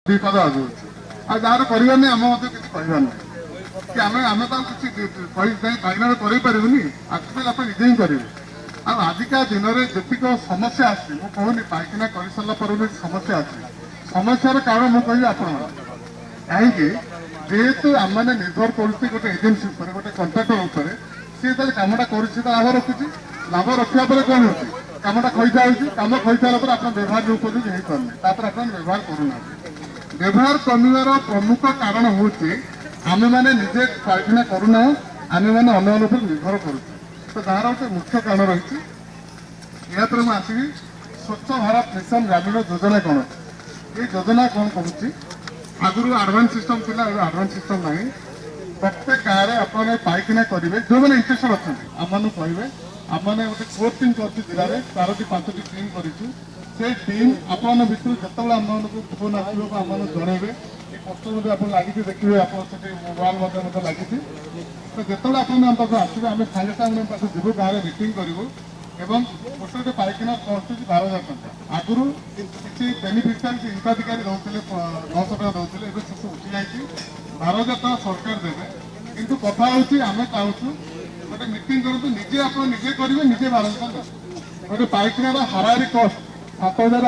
विपद आगे जार करार नहीं आम किसी कहबार ना कि आम आम तो किसी पाइखाना करें आजकल आप निजे ही करेंगे आजिका दिन में जीक समस्या आसी मुझे पाइखाना कर सारा पर समस्या आसी समस्यार कारण मुझे कह आप कहीं जेहेतु आम मैंने निर्भर कर गोटे एजेन्सी गोटे कंट्राक्टर सी जो कमटा कर लाभ रखुच्छी लाभ रखा कौन हो कमटा खई कम खई सारा आप व्यवहार उपयोगी हो पारे आप व्यवहार करूना व्यवहार कमिवार प्रमुख कारण हूँ आम मैंने निजे पाइखाना करूना आम मैंने अन्य पर निर्भर करूँ तो तार गोटे मुख्य कारण रही यापर मुझे आसवि स्वच्छ भारत मिशन ग्रामीण योजना कौन ये योजना कौन करुच्ची आगुरी आडभांस सिस्टम थी आडभांस सिस्टम ना प्रत्येक गाँव में आप पाइखाना करेंगे जो मैंने इंटरेस्टेड अच्छा आम कहे आमने गोटे कोर टीम कर जिले में 4-5टी टीम करूँ से टीम आपण भितर जो आम फोन आसो आम जनइबे पोस्टर आप लगी देखिए आप मोबाइल लगी तो जो आप आसवे आम सागे सागे पास जीव गाँव में मीटिंग करूँ एवं गोटे गोटे पाइखाना कस्ट हो 12,000 टଙ୍କା आगुरी किसी बेनिफिशियारी हिताधिकारी रोते 900 टଙ୍କା रोते से सब उठी जाइए 12,000 टଙ୍କା सरकार देवे किंतु कथा हूँ आम चाहूँ गोटे मीटिंग करूँ निजे आप निजे करेंगे निजे 12,000 टଙ୍କା गोटे पाइखाना हाराहारी कस्ट 7,000